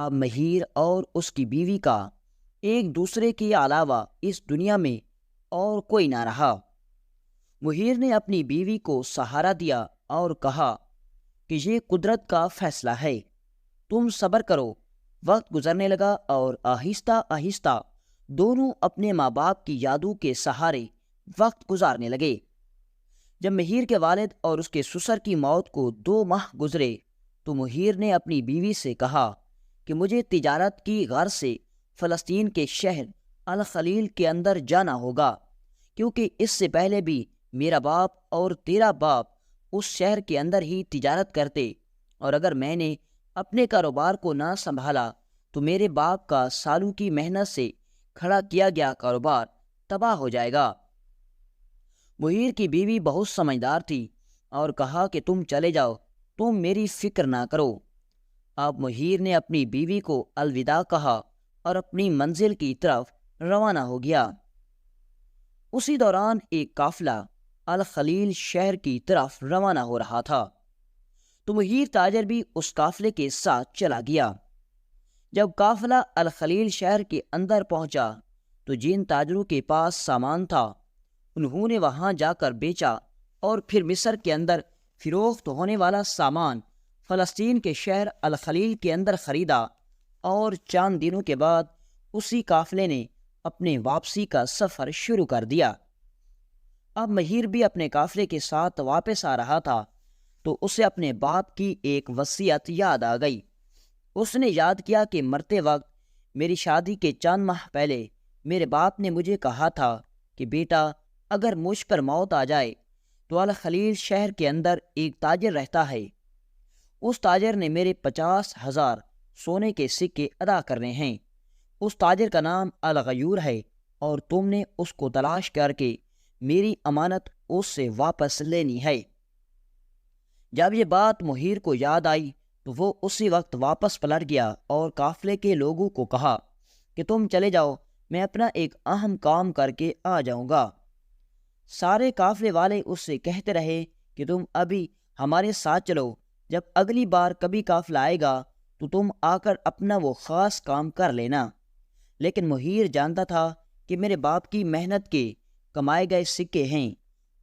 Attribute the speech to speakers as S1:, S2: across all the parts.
S1: اب مہیر اور اس کی بیوی کا ایک دوسرے کے علاوہ اس دنیا میں اور کوئی نہ رہا۔ مہیر نے اپنی بیوی کو سہارا دیا اور کہا کہ یہ قدرت کا فیصلہ ہے، تم صبر کرو۔ وقت گزرنے لگا اور آہستہ آہستہ دونوں اپنے ماں باپ کی یادوں کے سہارے وقت گزارنے لگے۔ جب مہیر کے والد اور اس کے سسر کی موت کو 2 ماہ گزرے تو مہیر نے اپنی بیوی سے کہا کہ مجھے تجارت کی غرض سے فلسطین کے شہر الخلیل کے اندر جانا ہوگا، کیونکہ اس سے پہلے بھی میرا باپ اور تیرا باپ اس شہر کے اندر ہی تجارت کرتے، اور اگر میں نے اپنے کاروبار کو نہ سنبھالا تو میرے باپ کا سالوں کی محنت سے کھڑا کیا گیا کاروبار تباہ ہو جائے گا۔ مہیر کی بیوی بہت سمجھدار تھی اور کہا کہ تم چلے جاؤ، تم میری فکر نہ کرو۔ اب مہیر نے اپنی بیوی کو الوداع کہا اور اپنی منزل کی طرف روانہ ہو گیا۔ اسی دوران ایک قافلہ الخلیل شہر کی طرف روانہ ہو رہا تھا تو مہیر تاجر بھی اس قافلے کے ساتھ چلا گیا۔ جب قافلہ الخلیل شہر کے اندر پہنچا تو جن تاجروں کے پاس سامان تھا انہوں نے وہاں جا کر بیچا، اور پھر مصر کے اندر فروخت ہونے والا سامان فلسطین کے شہر الخلیل کے اندر خریدا، اور چند دنوں کے بعد اسی قافلے نے اپنے واپسی کا سفر شروع کر دیا۔ اب مہیر بھی اپنے قافلے کے ساتھ واپس آ رہا تھا تو اسے اپنے باپ کی ایک وصیت یاد آ گئی۔ اس نے یاد کیا کہ مرتے وقت میری شادی کے چند ماہ پہلے میرے باپ نے مجھے کہا تھا کہ بیٹا، اگر مجھ پر موت آ جائے تو الخلیل شہر کے اندر ایک تاجر رہتا ہے، اس تاجر نے میرے 50,000 سونے کے سکے ادا کرنے ہیں، اس تاجر کا نام الغیور ہے، اور تم نے اس کو تلاش کر کے میری امانت اس سے واپس لینی ہے۔ جب یہ بات مہیر کو یاد آئی تو وہ اسی وقت واپس پلٹ گیا اور قافلے کے لوگوں کو کہا کہ تم چلے جاؤ، میں اپنا ایک اہم کام کر کے آ جاؤں گا۔ سارے قافلے والے اس سے کہتے رہے کہ تم ابھی ہمارے ساتھ چلو، جب اگلی بار کبھی قافلہ آئے گا تو تم آ کر اپنا وہ خاص کام کر لینا۔ لیکن مہیر جانتا تھا کہ میرے باپ کی محنت کے کمائے گئے سکے ہیں،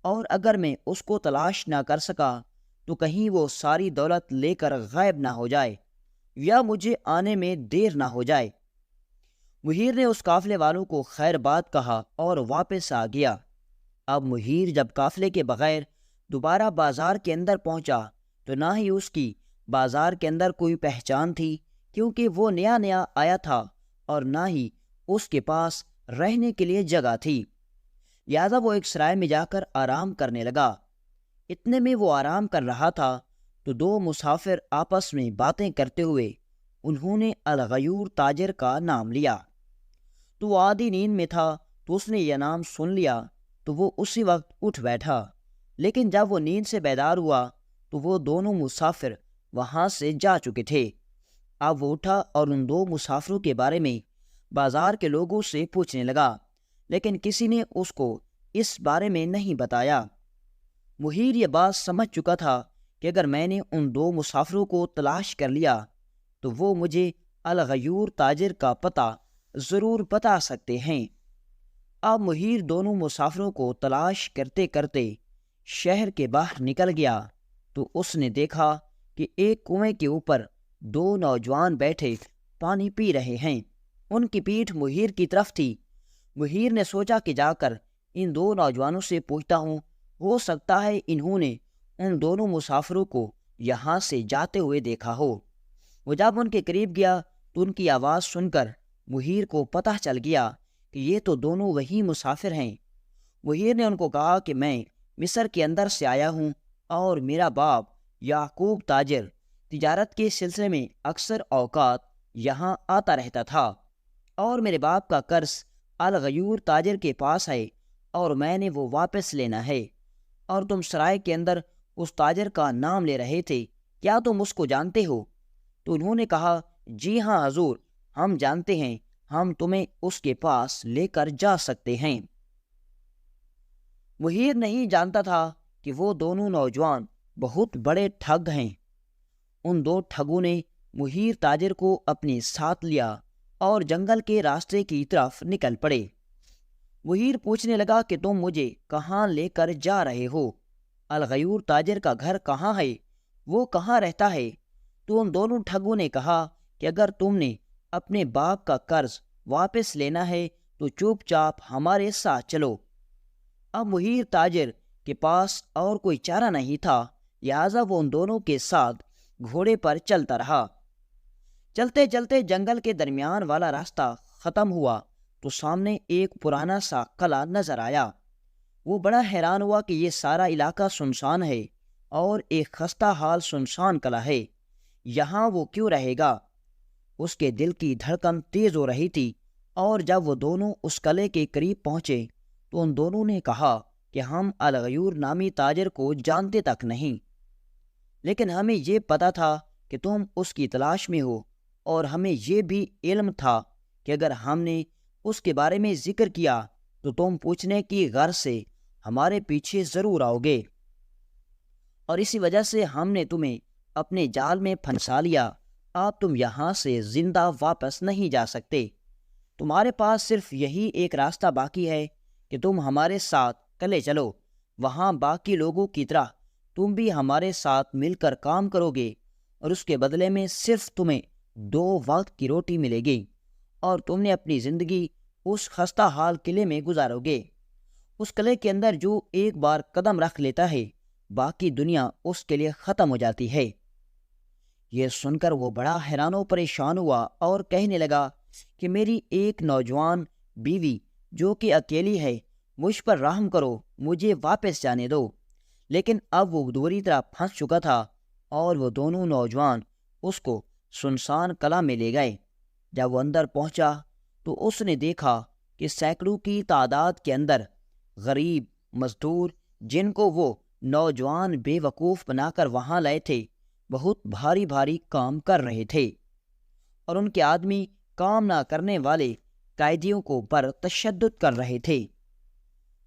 S1: اور اگر میں اس کو تلاش نہ کر سکا تو کہیں وہ ساری دولت لے کر غائب نہ ہو جائے یا مجھے آنے میں دیر نہ ہو جائے۔ مہیر نے اس قافلے والوں کو خیر بات کہا اور واپس آ گیا۔ اب مہیر جب قافلے کے بغیر دوبارہ بازار کے اندر پہنچا تو نہ ہی اس کی بازار کے اندر کوئی پہچان تھی، کیونکہ وہ نیا نیا آیا تھا، اور نہ ہی اس کے پاس رہنے کے لیے جگہ تھی۔ لہٰذا وہ ایک سرائے میں جا کر آرام کرنے لگا۔ اتنے میں وہ آرام کر رہا تھا تو 2 مسافر آپس میں باتیں کرتے ہوئے انہوں نے الغیور تاجر کا نام لیا۔ تو وہ آدھی نیند میں تھا تو اس نے یہ نام سن لیا تو وہ اسی وقت اٹھ بیٹھا، لیکن جب وہ نیند سے بیدار ہوا تو وہ دونوں مسافر وہاں سے جا چکے تھے۔ اب وہ اٹھا اور ان 2 مسافروں کے بارے میں بازار کے لوگوں سے پوچھنے لگا، لیکن کسی نے اس کو اس بارے میں نہیں بتایا۔ مہیر یہ بات سمجھ چکا تھا کہ اگر میں نے ان 2 مسافروں کو تلاش کر لیا تو وہ مجھے الغیور تاجر کا پتہ ضرور بتا سکتے ہیں۔ اب مہیر دونوں مسافروں کو تلاش کرتے کرتے شہر کے باہر نکل گیا تو اس نے دیکھا کہ ایک کنویں کے اوپر 2 نوجوان بیٹھے پانی پی رہے ہیں۔ ان کی پیٹھ مہیر کی طرف تھی۔ مہیر نے سوچا کہ جا کر ان 2 نوجوانوں سے پوچھتا ہوں، ہو سکتا ہے انہوں نے ان دونوں مسافروں کو یہاں سے جاتے ہوئے دیکھا ہو۔ وہ جب ان کے قریب گیا تو ان کی آواز سن کر مہیر کو پتہ چل گیا کہ یہ تو دونوں وہی مسافر ہیں۔ مہیر نے ان کو کہا کہ میں مصر کے اندر سے آیا ہوں، اور میرا باپ یعقوب تاجر تجارت کے سلسلے میں اکثر اوقات یہاں آتا رہتا تھا، اور میرے باپ کا قرض الغیور تاجر کے پاس ہے اور میں نے وہ واپس لینا ہے، اور تم سرائے کے اندر اس تاجر کا نام لے رہے تھے، کیا تم اس کو جانتے ہو؟ تو انہوں نے کہا، جی ہاں حضور، ہم جانتے ہیں، ہم تمہیں اس کے پاس لے کر جا سکتے ہیں۔ مہیر نہیں جانتا تھا کہ وہ دونوں نوجوان بہت بڑے ٹھگ ہیں۔ ان 2 ٹھگوں نے مہیر تاجر کو اپنے ساتھ لیا اور جنگل کے راستے کی طرف نکل پڑے۔ مہیر پوچھنے لگا کہ تم مجھے کہاں لے کر جا رہے ہو؟ الغیور تاجر کا گھر کہاں ہے؟ وہ کہاں رہتا ہے؟ تو ان دونوں ٹھگوں نے کہا کہ اگر تم نے اپنے باپ کا قرض واپس لینا ہے تو چپ چاپ ہمارے ساتھ چلو۔ اب مہیر تاجر کے پاس اور کوئی چارہ نہیں تھا، لہٰذا وہ ان دونوں کے ساتھ گھوڑے پر چلتا رہا۔ چلتے چلتے جنگل کے درمیان والا راستہ ختم ہوا تو سامنے ایک پرانا سا قلعہ نظر آیا۔ وہ بڑا حیران ہوا کہ یہ سارا علاقہ سنسان ہے اور ایک خستہ حال سنسان قلعہ ہے، یہاں وہ کیوں رہے گا؟ اس کے دل کی دھڑکن تیز ہو رہی تھی، اور جب وہ دونوں اس قلعے کے قریب پہنچے تو ان دونوں نے کہا کہ ہم الغیور نامی تاجر کو جانتے تک نہیں، لیکن ہمیں یہ پتا تھا کہ تم اس کی تلاش میں ہو، اور ہمیں یہ بھی علم تھا کہ اگر ہم نے اس کے بارے میں ذکر کیا تو تم پوچھنے کی غرض سے ہمارے پیچھے ضرور آؤ گے، اور اسی وجہ سے ہم نے تمہیں اپنے جال میں پھنسا لیا۔ اب تم یہاں سے زندہ واپس نہیں جا سکتے، تمہارے پاس صرف یہی ایک راستہ باقی ہے کہ تم ہمارے ساتھ قلعے چلو، وہاں باقی لوگوں کی طرح تم بھی ہمارے ساتھ مل کر کام کرو گے، اور اس کے بدلے میں صرف تمہیں 2 وقت کی روٹی ملے گی، اور تم نے اپنی زندگی اس خستہ حال قلعے میں گزارو گے۔ اس قلعے کے اندر جو ایک بار قدم رکھ لیتا ہے، باقی دنیا اس کے لیے ختم ہو جاتی ہے۔ یہ سن کر وہ بڑا حیران و پریشان ہوا اور کہنے لگا کہ میری ایک نوجوان بیوی جو کہ اکیلی ہے، مجھ پر رحم کرو، مجھے واپس جانے دو۔ لیکن اب وہ دوسری طرح پھنس چکا تھا، اور وہ دونوں نوجوان اس کو سنسان قلعہ میں لے گئے۔ جب وہ اندر پہنچا تو اس نے دیکھا کہ سینکڑوں کی تعداد کے اندر غریب مزدور، جن کو وہ نوجوان بے وقوف بنا کر وہاں لائے تھے، بہت بھاری بھاری کام کر رہے تھے، اور ان کے آدمی کام نہ کرنے والے قیدیوں کو پر تشدد کر رہے تھے۔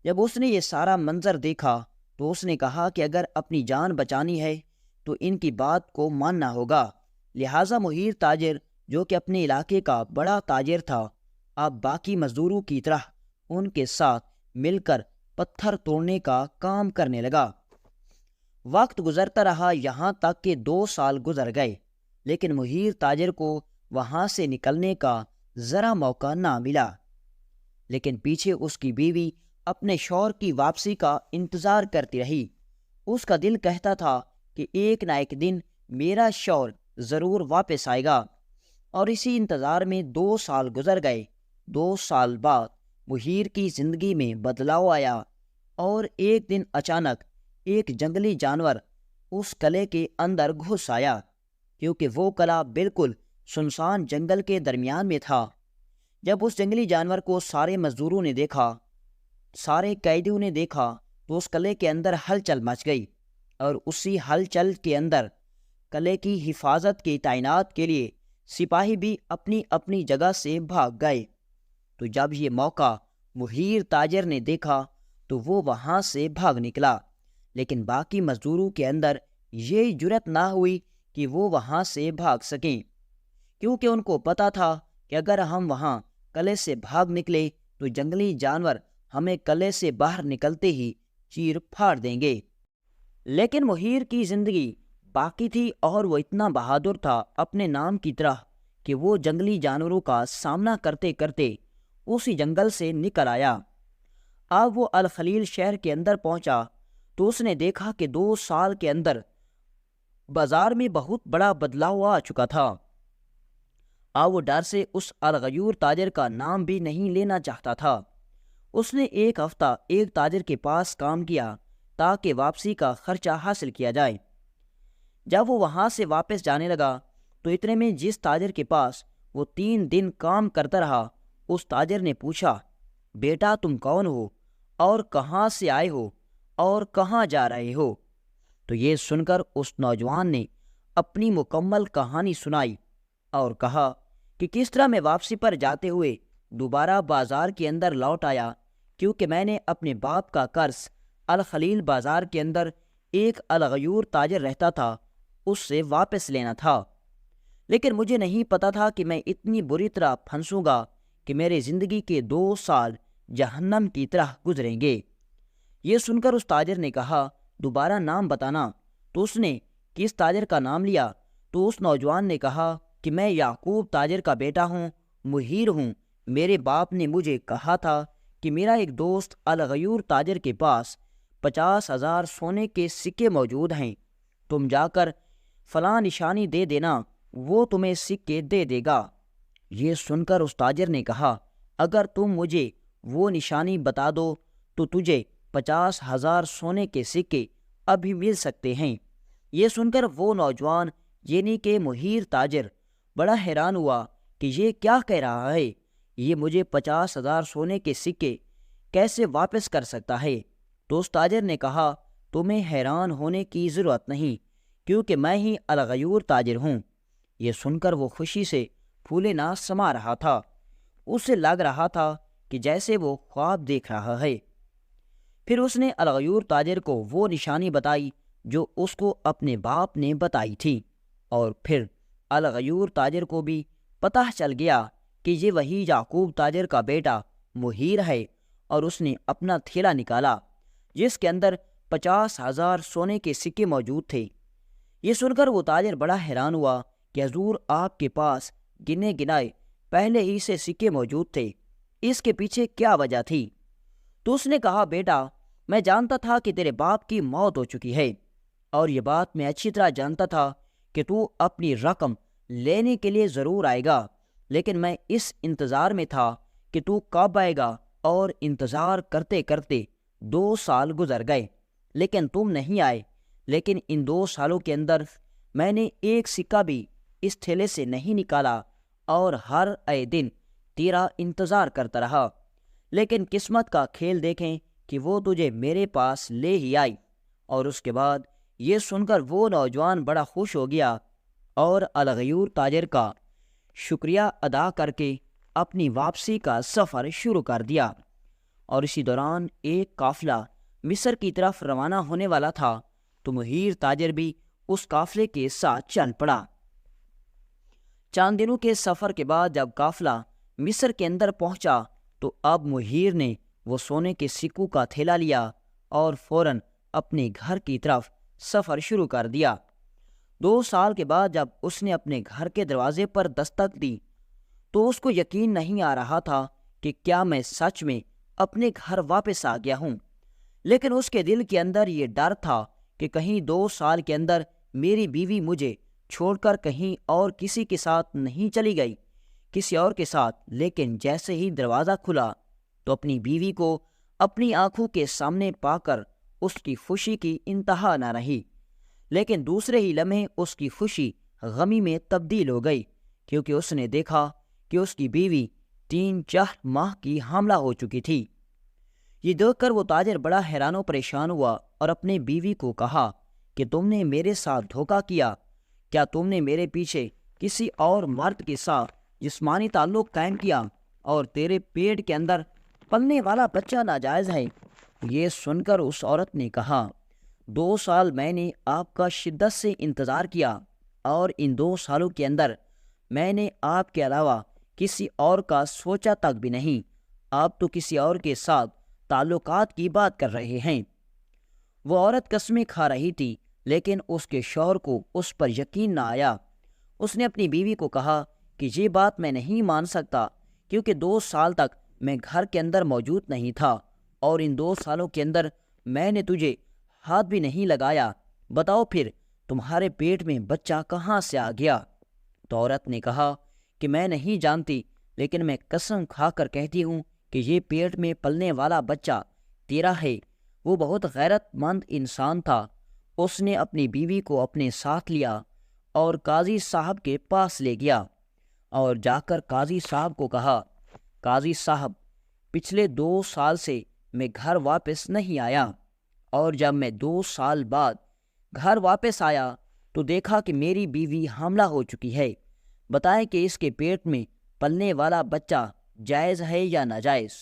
S1: جب اس نے یہ سارا منظر دیکھا تو اس نے کہا کہ اگر اپنی جان بچانی ہے تو ان کی بات کو ماننا ہوگا۔ لہٰذا مہیر تاجر، جو کہ اپنے علاقے کا بڑا تاجر تھا، اب باقی مزدوروں کی طرح ان کے ساتھ مل کر پتھر توڑنے کا کام کرنے لگا۔ وقت گزرتا رہا، یہاں تک کہ 2 سال گزر گئے، لیکن مہیر تاجر کو وہاں سے نکلنے کا ذرا موقع نہ ملا۔ لیکن پیچھے اس کی بیوی اپنے شوہر کی واپسی کا انتظار کرتی رہی۔ اس کا دل کہتا تھا کہ ایک نہ ایک دن میرا شوہر ضرور واپس آئے گا، اور اسی انتظار میں 2 سال گزر گئے۔ 2 سال بعد مہیر کی زندگی میں بدلاؤ آیا، اور ایک دن اچانک ایک جنگلی جانور اس قلعے کے اندر گھس آیا، کیونکہ وہ قلعہ بالکل سنسان جنگل کے درمیان میں تھا۔ جب اس جنگلی جانور کو سارے مزدوروں نے دیکھا، سارے قیدیوں نے دیکھا، تو اس قلعے کے اندر ہلچل مچ گئی، اور اسی ہلچل کے اندر قلعے کی حفاظت کی تعینات کے لیے سپاہی بھی اپنی اپنی جگہ سے بھاگ گئے۔ تو جب یہ موقع مہیر تاجر نے دیکھا تو وہ وہاں سے بھاگ نکلا، لیکن باقی مزدوروں کے اندر یہ جرأت نہ ہوئی کہ وہ وہاں سے بھاگ سکیں، کیونکہ ان کو پتا تھا کہ اگر ہم وہاں قلعے سے بھاگ نکلے تو جنگلی جانور ہمیں قلعے سے باہر نکلتے ہی چیر پھاڑ دیں گے۔ لیکن مہیر کی زندگی باقی تھی، اور وہ اتنا بہادر تھا اپنے نام کی طرح کہ وہ جنگلی جانوروں کا سامنا کرتے کرتے اسی جنگل سے نکل آیا۔ اب وہ الخلیل شہر کے اندر پہنچا تو اس نے دیکھا کہ 2 سال کے اندر بازار میں بہت بڑا بدلاؤ آ چکا تھا۔ اب وہ ڈر سے اس الغیور تاجر کا نام بھی نہیں لینا چاہتا تھا۔ اس نے 1 ہفتہ ایک تاجر کے پاس کام کیا تاکہ واپسی کا خرچہ حاصل کیا جائے۔ جب وہ وہاں سے واپس جانے لگا تو اتنے میں جس تاجر کے پاس وہ 3 دن کام کرتا رہا، اس تاجر نے پوچھا، بیٹا تم کون ہو اور کہاں سے آئے ہو اور کہاں جا رہے ہو؟ تو یہ سن کر اس نوجوان نے اپنی مکمل کہانی سنائی اور کہا کہ کس طرح میں واپسی پر جاتے ہوئے دوبارہ بازار کے اندر لوٹ آیا، کیونکہ میں نے اپنے باپ کا قرض الخلیل بازار کے اندر ایک الغیور تاجر رہتا تھا اس سے واپس لینا تھا۔ لیکن مجھے نہیں پتا تھا کہ میں اتنی بری طرح پھنسوں گا کہ میرے زندگی کے 2 سال جہنم کی طرح گزریں گے۔ یہ سن کر اس تاجر نے کہا، دوبارہ نام بتانا۔ تو اس نے کس تاجر کا نام لیا تو اس نوجوان نے کہا کہ میں یعقوب تاجر کا بیٹا ہوں، مہیر ہوں۔ میرے باپ نے مجھے کہا تھا کہ میرا ایک دوست الغیور تاجر کے پاس 50,000 سونے کے سکے موجود ہیں، تم جا کر فلاں نشانی دے دینا، وہ تمہیں سکے دے دے گا۔ یہ سن کر اس تاجر نے کہا، اگر تم مجھے وہ نشانی بتا دو تو تجھے 50,000 سونے کے سکے ابھی مل سکتے ہیں۔ یہ سن کر وہ نوجوان یعنی کہ مہیر تاجر بڑا حیران ہوا کہ یہ کیا کہہ رہا ہے، یہ مجھے 50,000 سونے کے سکے کیسے واپس کر سکتا ہے؟ تو اس تاجر نے کہا، تمہیں حیران ہونے کی ضرورت نہیں، کیونکہ میں ہی الغیور تاجر ہوں۔ یہ سن کر وہ خوشی سے پھولے نہ سما رہا تھا، اسے لگ رہا تھا کہ جیسے وہ خواب دیکھ رہا ہے۔ پھر اس نے الغیور تاجر کو وہ نشانی بتائی جو اس کو اپنے باپ نے بتائی تھی، اور پھر الغیور تاجر کو بھی پتہ چل گیا کہ یہ وہی یعقوب تاجر کا بیٹا مہیر ہے، اور اس نے اپنا تھیلا نکالا جس کے اندر 50,000 سونے کے سکے موجود تھے۔ یہ سن کر وہ تاجر بڑا حیران ہوا کہ حضور، آپ کے پاس گنے گنائے پہلے ہی سے سکے موجود تھے، اس کے پیچھے کیا وجہ تھی؟ تو اس نے کہا، بیٹا، میں جانتا تھا کہ تیرے باپ کی موت ہو چکی ہے، اور یہ بات میں اچھی طرح جانتا تھا کہ تو اپنی رقم لینے کے لیے ضرور آئے گا، لیکن میں اس انتظار میں تھا کہ تو کب آئے گا، اور انتظار کرتے کرتے 2 سال گزر گئے، لیکن تم نہیں آئے۔ لیکن ان 2 سالوں کے اندر میں نے ایک سکہ بھی اس تھیلے سے نہیں نکالا، اور ہر اے دن تیرا انتظار کرتا رہا، لیکن قسمت کا کھیل دیکھیں کہ وہ تجھے میرے پاس لے ہی آئی۔ اور اس کے بعد یہ سن کر وہ نوجوان بڑا خوش ہو گیا اور الغیور تاجر کا شکریہ ادا کر کے اپنی واپسی کا سفر شروع کر دیا۔ اور اسی دوران ایک قافلہ مصر کی طرف روانہ ہونے والا تھا، تو مہیر تاجر بھی اس قافلے کے ساتھ چل پڑا۔ چند دنوں کے سفر کے بعد جب قافلہ مصر کے اندر پہنچا تو اب مہیر نے وہ سونے کے سکوں کا تھیلا لیا اور فوراً اپنے گھر کی طرف سفر شروع کر دیا۔ 2 سال کے بعد جب اس نے اپنے گھر کے دروازے پر دستک دی تو اس کو یقین نہیں آ رہا تھا کہ کیا میں سچ میں اپنے گھر واپس آ گیا ہوں، لیکن اس کے دل کے اندر یہ ڈر تھا کہ کہیں 2 سال کے اندر میری بیوی مجھے چھوڑ کر کہیں اور کسی کے ساتھ نہیں چلی گئی، کسی اور کے ساتھ۔ لیکن جیسے ہی دروازہ کھلا تو اپنی بیوی کو اپنی آنکھوں کے سامنے پا کر اس کی خوشی کی انتہا نہ رہی، لیکن دوسرے ہی لمحے اس کی خوشی غمی میں تبدیل ہو گئی، کیونکہ اس نے دیکھا کہ اس کی بیوی 3-4 ماہ کی حاملہ ہو چکی تھی۔ یہ دیکھ کر وہ تاجر بڑا حیران و پریشان ہوا اور اپنے بیوی کو کہا کہ تم نے میرے ساتھ دھوکہ کیا، کیا تم نے میرے پیچھے کسی اور مرد کے ساتھ جسمانی تعلق قائم کیا، اور تیرے پیٹ کے اندر پلنے والا بچہ ناجائز ہے؟ یہ سن کر اس عورت نے کہا، 2 سال میں نے آپ کا شدت سے انتظار کیا، اور ان 2 سالوں کے اندر میں نے آپ کے علاوہ کسی اور کا سوچا تک بھی نہیں۔ آپ تو کسی اور کے ساتھ تعلقات کی بات کر رہے ہیں۔ وہ عورت قسمیں کھا رہی تھی، لیکن اس کے شوہر کو اس پر یقین نہ آیا۔ اس نے اپنی بیوی کو کہا کہ یہ بات میں نہیں مان سکتا، کیونکہ 2 سال تک میں گھر کے اندر موجود نہیں تھا، اور ان 2 سالوں کے اندر میں نے تجھے ہاتھ بھی نہیں لگایا۔ بتاؤ پھر تمہارے پیٹ میں بچہ کہاں سے آ گیا؟ تو عورت نے کہا کہ میں نہیں جانتی، لیکن میں قسم کھا کر کہتی ہوں کہ یہ پیٹ میں پلنے والا بچہ تیرا ہے۔ وہ بہت غیرت مند انسان تھا۔ اس نے اپنی بیوی کو اپنے ساتھ لیا اور قاضی صاحب کے پاس لے گیا، اور جا کر قاضی صاحب کو کہا، قاضی صاحب، پچھلے 2 سال سے میں گھر واپس نہیں آیا، اور جب میں 2 سال بعد گھر واپس آیا تو دیکھا کہ میری بیوی حاملہ ہو چکی ہے۔ بتائیں کہ اس کے پیٹ میں پلنے والا بچہ جائز ہے یا ناجائز؟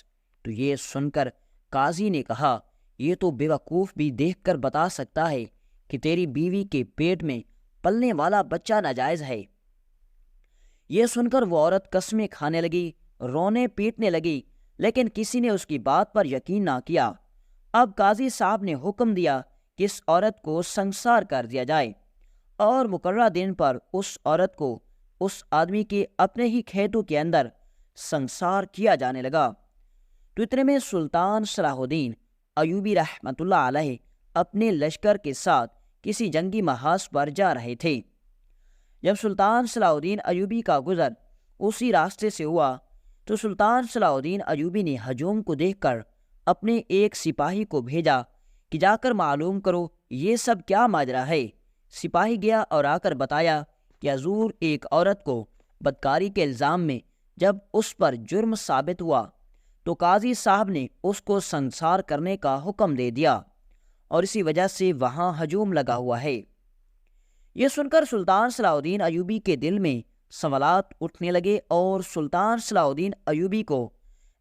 S1: تو یہ سن کر قاضی نے کہا، یہ تو بیوقوف بھی دیکھ کر بتا سکتا ہے کہ تیری بیوی کے پیٹ میں پلنے والا بچہ ناجائز ہے۔ یہ سن کر وہ عورت قسمیں کھانے لگی، رونے پیٹنے لگی، لیکن کسی نے اس کی بات پر یقین نہ کیا۔ اب قاضی صاحب نے حکم دیا کہ اس عورت کو سنسار کر دیا جائے اور مقررہ دن پر اس عورت کو اس آدمی کے اپنے ہی کھیتوں کے اندر سنسار کیا جانے لگا۔ تو اتنے میں سلطان صلاح الدین ایوبی رحمۃ اللہ علیہ اپنے لشکر کے ساتھ کسی جنگی محاذ پر جا رہے تھے۔ جب سلطان صلاح الدین ایوبی کا گزر اسی راستے سے ہوا تو سلطان صلاح الدین ایوبی نے ہجوم کو دیکھ کر اپنے ایک سپاہی کو بھیجا کہ جا کر معلوم کرو یہ سب کیا ماجرا ہے۔ سپاہی گیا اور آ کر بتایا کہ حضور ایک عورت کو بدکاری کے الزام میں جب اس پر جرم ثابت ہوا تو قاضی صاحب نے اس کو سنسار کرنے کا حکم دے دیا اور اسی وجہ سے وہاں ہجوم لگا ہوا ہے۔ یہ سن کر سلطان صلاح الدین ایوبی کے دل میں سوالات اٹھنے لگے اور سلطان صلاح الدین ایوبی کو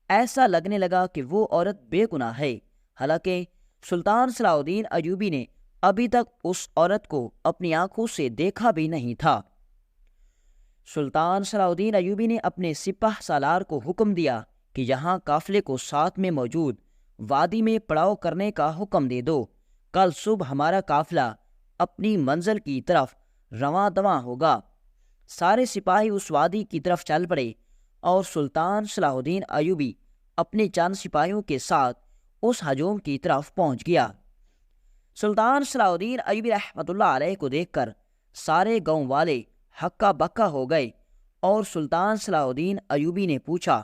S1: ایسا لگنے لگا کہ وہ عورت بے گناہ ہے، حالانکہ سلطان صلاح الدین ایوبی نے ابھی تک اس عورت کو اپنی آنکھوں سے دیکھا بھی نہیں تھا۔ سلطان صلاح الدین ایوبی نے اپنے سپہ سالار کو حکم دیا کہ یہاں قافلے کو ساتھ میں موجود وادی میں پڑاؤ کرنے کا حکم دے دو، کل صبح ہمارا قافلہ اپنی منزل کی طرف رواں دواں ہوگا۔ سارے سپاہی اس وادی کی طرف چل پڑے اور سلطان صلاح الدین ایوبی اپنے چند سپاہیوں کے ساتھ اس ہجوم کی طرف پہنچ گیا۔ سلطان صلاح الدین ایوبی رحمۃ اللہ علیہ کو دیکھ کر سارے گاؤں والے ہکا بکا ہو گئے اور سلطان صلاح الدین ایوبی نے پوچھا،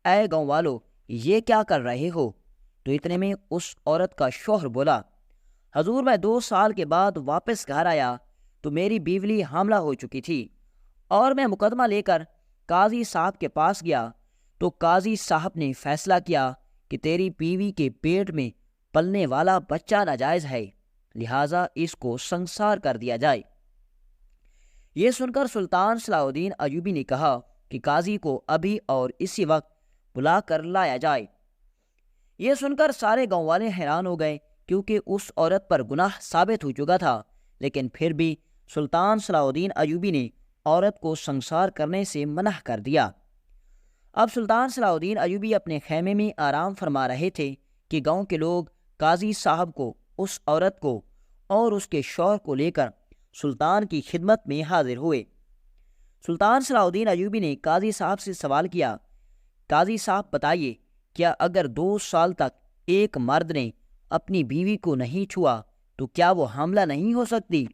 S1: اے گاؤں والو یہ کیا کر رہے ہو؟ تو اتنے میں اس عورت کا شوہر بولا، حضور میں 2 سال کے بعد واپس گھر آیا تو میری بیوی حاملہ ہو چکی تھی اور میں مقدمہ لے کر قاضی صاحب کے پاس گیا تو قاضی صاحب نے فیصلہ کیا کہ تیری بیوی کے پیٹ میں پلنے والا بچہ ناجائز ہے، لہٰذا اس کو سنسار کر دیا جائے۔ یہ سن کر سلطان صلاح الدین ایوبی نے کہا کہ قاضی کو ابھی اور اسی وقت بلا کر لایا جائے۔ یہ سن کر سارے گاؤں والے حیران ہو گئے کیونکہ اس عورت پر گناہ ثابت ہو چکا تھا، لیکن پھر بھی سلطان صلاح الدین ایوبی نے عورت کو سنسار کرنے سے منع کر دیا۔ اب سلطان صلاح الدین ایوبی اپنے خیمے میں آرام فرما رہے تھے کہ گاؤں کے لوگ قاضی صاحب کو، اس عورت کو اور اس کے شوہر کو لے کر سلطان کی خدمت میں حاضر ہوئے۔ سلطان صلاح الدین ایوبی نے قاضی صاحب سے سوال کیا، قاضی صاحب بتائیے کیا اگر 2 سال تک ایک مرد نے اپنی بیوی کو نہیں چھوا تو کیا وہ حاملہ نہیں ہو سکتی؟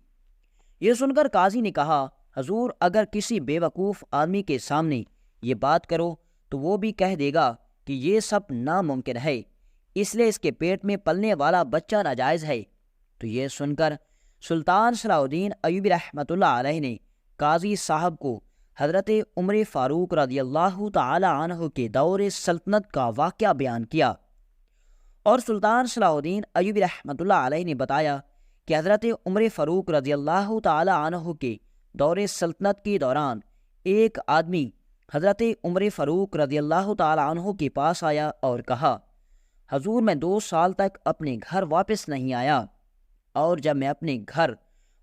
S1: یہ سن کر قاضی نے کہا، حضور اگر کسی بے وقوف آدمی کے سامنے یہ بات کرو تو وہ بھی کہہ دے گا کہ یہ سب ناممکن ہے، اس لیے اس کے پیٹ میں پلنے والا بچہ ناجائز ہے۔ تو یہ سن کر سلطان صلاح الدین ایوبی رحمۃ اللہ علیہ نے قاضی صاحب کو حضرت عمر فاروق رضی اللہ تعالی عنہ کے دور سلطنت کا واقعہ بیان کیا اور سلطان صلاح الدین ایوبی رحمۃ اللہ علیہ نے بتایا کہ حضرت عمر فاروق رضی اللہ تعالی عنہ کے دور سلطنت کے دوران ایک آدمی حضرت عمر فاروق رضی اللہ تعالی عنہ کے پاس آیا اور کہا، حضور میں 2 سال تک اپنے گھر واپس نہیں آیا اور جب میں اپنے گھر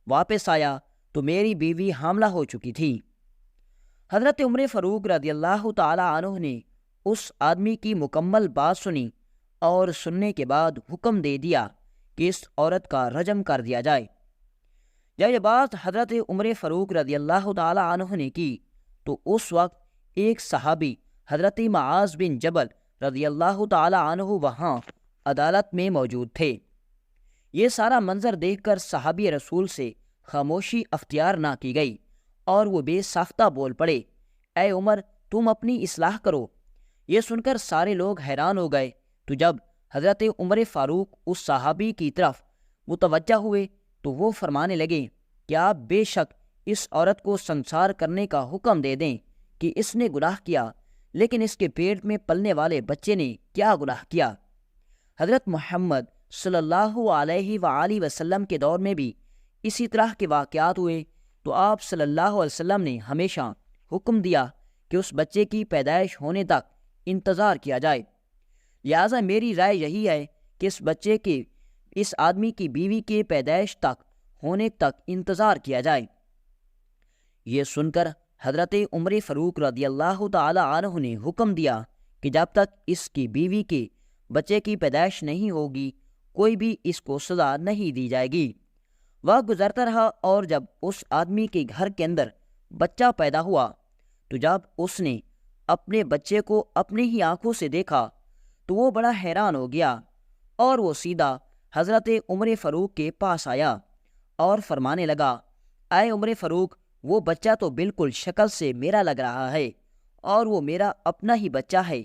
S1: واپس آیا تو میری بیوی حاملہ ہو چکی تھی۔ حضرت عمر فاروق رضی اللہ تعالی عنہ نے اس آدمی کی مکمل بات سنی اور سننے کے بعد حکم دے دیا کہ اس عورت کا رجم کر دیا جائے۔ جب یہ بات حضرت عمر فاروق رضی اللہ تعالی عنہ نے کی تو اس وقت ایک صحابی حضرت معاذ بن جبل رضی اللہ تعالی عنہ وہاں عدالت میں موجود تھے۔ یہ سارا منظر دیکھ کر صحابی رسول سے خاموشی اختیار نہ کی گئی اور وہ بے ساختہ بول پڑے، اے عمر تم اپنی اصلاح کرو۔ یہ سن کر سارے لوگ حیران ہو گئے تو جب حضرت عمر فاروق اس صحابی کی طرف متوجہ ہوئے تو وہ فرمانے لگے کہ آپ بے شک اس عورت کو سنسار کرنے کا حکم دے دیں کہ اس نے گناہ کیا، لیکن اس کے پیٹ میں پلنے والے بچے نے کیا گناہ کیا؟ حضرت محمد صلی اللہ علیہ وآلہ وسلم کے دور میں بھی اسی طرح کے واقعات ہوئے تو آپ صلی اللہ علیہ وسلم نے ہمیشہ حکم دیا کہ اس بچے کی پیدائش ہونے تک انتظار کیا جائے۔ لہٰذا میری رائے یہی ہے کہ اس بچے کے، اس آدمی کی بیوی کے پیدائش تک ہونے تک انتظار کیا جائے۔ یہ سن کر حضرت عمر فاروق رضی اللہ تعالی عنہ نے حکم دیا کہ جب تک اس کی بیوی کے بچے کی پیدائش نہیں ہوگی کوئی بھی اس کو سزا نہیں دی جائے گی۔ وقت گزرتا رہا اور جب اس آدمی کے گھر کے اندر بچہ پیدا ہوا تو جب اس نے اپنے بچے کو اپنی ہی آنکھوں سے دیکھا تو وہ بڑا حیران ہو گیا، اور وہ سیدھا حضرت عمر فاروق کے پاس آیا اور فرمانے لگا، اے عمر فاروق، وہ بچہ تو بالکل شکل سے میرا لگ رہا ہے اور وہ میرا اپنا ہی بچہ ہے۔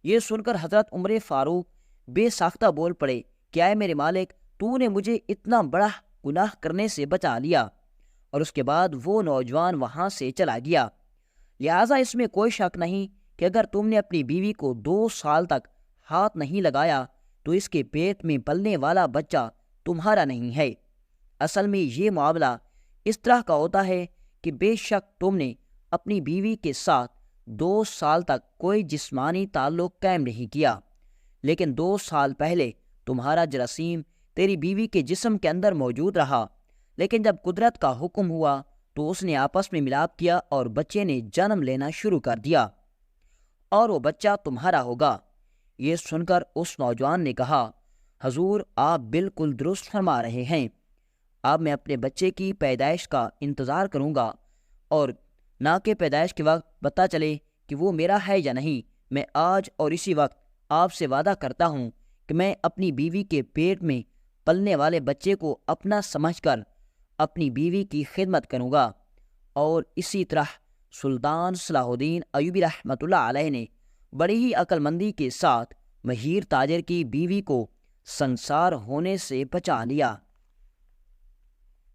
S1: یہ سن کر حضرت عمر فاروق بے ساختہ بول پڑے کہ اے میرے مالک، تو نے مجھے اتنا بڑا گناہ کرنے سے بچا لیا۔ اور اس کے بعد وہ نوجوان وہاں سے چلا گیا۔ لہٰذا اس میں کوئی شک نہیں کہ اگر تم نے اپنی بیوی کو 2 سال تک ہاتھ نہیں لگایا تو اس کے پیٹ میں پلنے والا بچہ تمہارا نہیں ہے۔ اصل میں یہ معاملہ اس طرح کا ہوتا ہے کہ بے شک تم نے اپنی بیوی کے ساتھ 2 سال تک کوئی جسمانی تعلق قائم نہیں کیا، لیکن 2 سال پہلے تمہارا جراثیم تیری بیوی کے جسم کے اندر موجود رہا، لیکن جب قدرت کا حکم ہوا تو اس نے آپس میں ملاپ کیا اور بچے نے جنم لینا شروع کر دیا، اور وہ بچہ تمہارا ہوگا۔ یہ سن کر اس نوجوان نے کہا، حضور آپ بالکل درست فرما رہے ہیں، اب میں اپنے بچے کی پیدائش کا انتظار کروں گا، اور نہ کہ پیدائش کے وقت پتہ چلے کہ وہ میرا ہے یا نہیں۔ میں آج اور اسی وقت آپ سے وعدہ کرتا ہوں کہ میں اپنی بیوی کے پیٹ میں پلنے والے بچے کو اپنا سمجھ کر اپنی بیوی کی خدمت کروں گا۔ اور اسی طرح سلطان صلاح الدین ایوبی رحمۃ اللہ علیہ نے بڑی ہی عقل مندی کے ساتھ مہیر تاجر کی بیوی کو سنسار ہونے سے بچا لیا۔